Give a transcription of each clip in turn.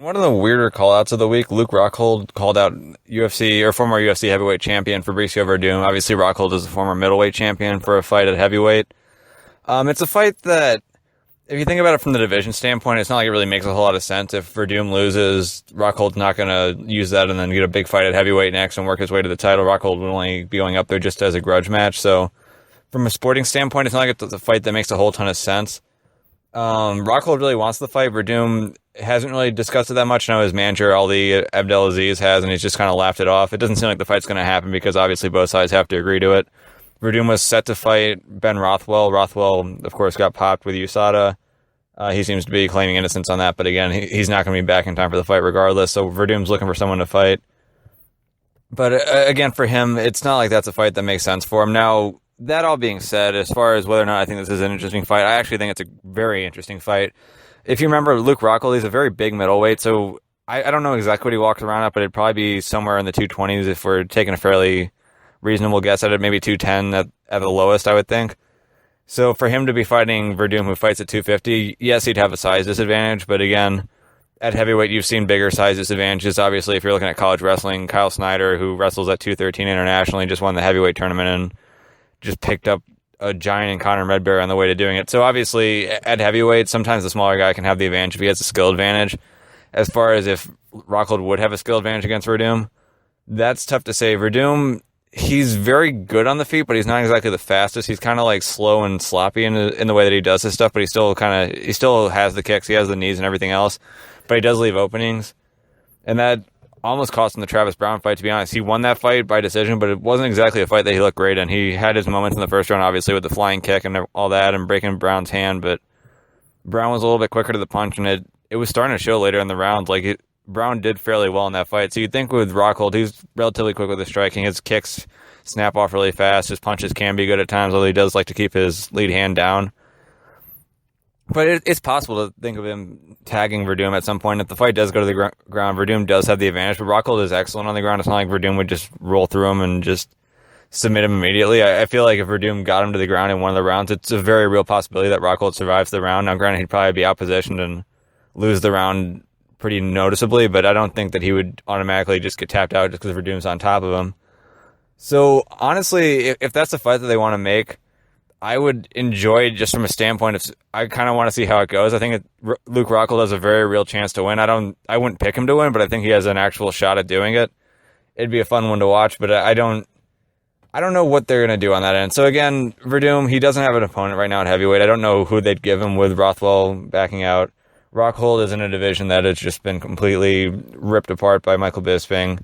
One of the weirder call-outs of the week, Luke Rockhold called out UFC or former UFC heavyweight champion Fabricio Werdum. Obviously, Rockhold is a former middleweight champion for a fight at heavyweight. It's a fight that, if you think about it from the division standpoint, it's not like it really makes a whole lot of sense. If Werdum loses, Rockhold's not going to use that and then get a big fight at heavyweight next and work his way to the title. Rockhold would only be going up there just as a grudge match. So, from a sporting standpoint, it's not like it's a fight that makes a whole ton of sense. Rockhold really wants the fight. Werdum hasn't really discussed it that much. I know his manager, Ali Abdelaziz, has, and he's just kind of laughed it off. It doesn't seem like the fight's going to happen because obviously both sides have to agree to it. Werdum was set to fight Ben Rothwell. Rothwell, of course, got popped with USADA. He seems to be claiming innocence on that, but again, he's not going to be back in time for the fight regardless, so Verdum's looking for someone to fight. But again, for him, it's not like that's a fight that makes sense for him. Now, that all being said, as far as whether or not I think this is an interesting fight, I actually think it's a very interesting fight. If you remember, Luke Rockhold, he's a very big middleweight, so I don't know exactly what he walks around at, but it'd probably be somewhere in the 220s if we're taking a fairly reasonable guess at it, maybe 210 at the lowest, I would think. So for him to be fighting Werdum, who fights at 250, yes, he'd have a size disadvantage, but again, at heavyweight, you've seen bigger size disadvantages. Obviously, if you're looking at college wrestling, Kyle Snyder, who wrestles at 213 internationally, just won the heavyweight tournament and just picked up a giant in Conor Medbear on the way to doing it. So obviously, at heavyweight, sometimes the smaller guy can have the advantage if he has a skill advantage. As far as if Rockhold would have a skill advantage against Werdum, that's tough to say. Werdum, he's very good on the feet, but he's not exactly the fastest. He's kind of like slow and sloppy in the way that he does his stuff, but he still has the kicks, he has the knees and everything else, but he does leave openings. And that almost cost him the Travis Brown fight, to be honest. He won that fight by decision, but it wasn't exactly a fight that he looked great in. He had his moments in the first round, obviously, with the flying kick and all that and breaking Brown's hand, but Brown was a little bit quicker to the punch, and it was starting to show later in the round. Brown did fairly well in that fight. So you'd think with Rockhold, he's relatively quick with his striking. His kicks snap off really fast. His punches can be good at times, although he does like to keep his lead hand down. But it's possible to think of him tagging Werdum at some point. If the fight does go to the ground, Werdum does have the advantage, but Rockhold is excellent on the ground. It's not like Werdum would just roll through him and just submit him immediately. I feel like if Werdum got him to the ground in one of the rounds, it's a very real possibility that Rockhold survives the round. Now, granted, he'd probably be outpositioned and lose the round pretty noticeably, but I don't think that he would automatically just get tapped out just because Werdum's on top of him. So, honestly, if that's the fight that they want to make, I would enjoy it just from a standpoint of I kind of want to see how it goes. I think Luke Rockhold has a very real chance to win. I wouldn't pick him to win, but I think he has an actual shot at doing it. It'd be a fun one to watch, but I don't know what they're going to do on that end. So again, Werdum, he doesn't have an opponent right now at heavyweight. I don't know who they'd give him with Rothwell backing out. Rockhold is in a division that has just been completely ripped apart by Michael Bisping.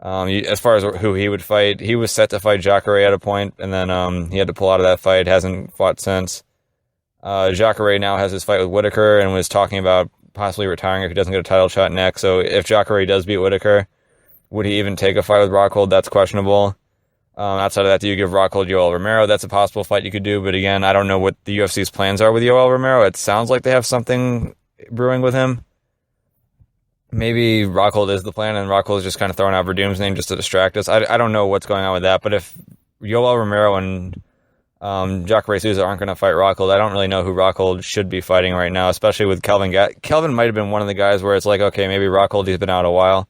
As far as who he would fight, he was set to fight Jacare at a point, and then he had to pull out of that fight. Hasn't fought since. Jacare now has his fight with Whitaker and was talking about possibly retiring if he doesn't get a title shot next. So if Jacare does beat Whitaker, would he even take a fight with Rockhold? That's questionable. Outside of that, do you give Rockhold Yoel Romero? That's a possible fight you could do, but again, I don't know what the UFC's plans are with Yoel Romero. It sounds like they have something brewing with him. Maybe Rockhold is the plan, and Rockhold is just kind of throwing out Werdum's name just to distract us. I don't know what's going on with that, but if Yoel Romero and Jacare Souza aren't going to fight Rockhold, I don't really know who Rockhold should be fighting right now, especially with Kelvin. Kelvin might have been one of the guys where it's like, okay, maybe Rockhold, he's been out a while,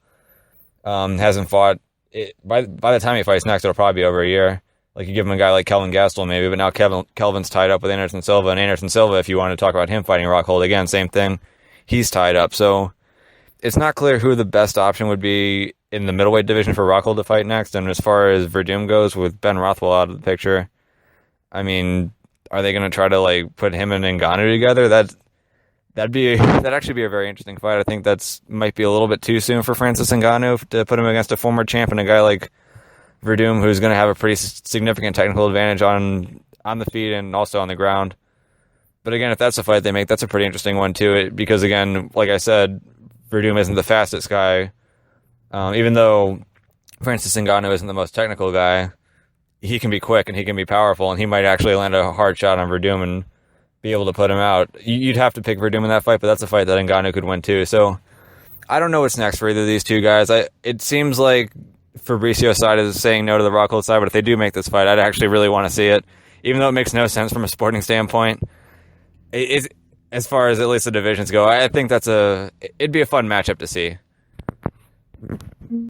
hasn't fought. By the time he fights next, it'll probably be over a year. Like, you give him a guy like Kelvin Gastelum maybe, but now Kelvin's tied up with Anderson Silva, and Anderson Silva, if you want to talk about him fighting Rockhold, again, same thing, he's tied up. So it's not clear who the best option would be in the middleweight division for Rockhold to fight next. And as far as Werdum goes, with Ben Rothwell out of the picture, I mean, are they going to try to put him and Ngannou together? That'd actually be a very interesting fight. I think might be a little bit too soon for Francis Ngannou to put him against a former champ and a guy like Werdum, who's going to have a pretty significant technical advantage on the feet and also on the ground. But again, if that's a fight they make, that's a pretty interesting one too. Because again, like I said, Werdum isn't the fastest guy. Even though Francis Ngannou isn't the most technical guy, he can be quick and he can be powerful, and he might actually land a hard shot on Werdum and be able to put him out. You'd have to pick Werdum in that fight, but that's a fight that Ngannou could win too. So I don't know what's next for either of these two guys. It seems like Fabricio's side is saying no to the Rockhold side, but if they do make this fight, I'd actually really want to see it, even though it makes no sense from a sporting standpoint. as far as at least the divisions go, I think it'd be a fun matchup to see.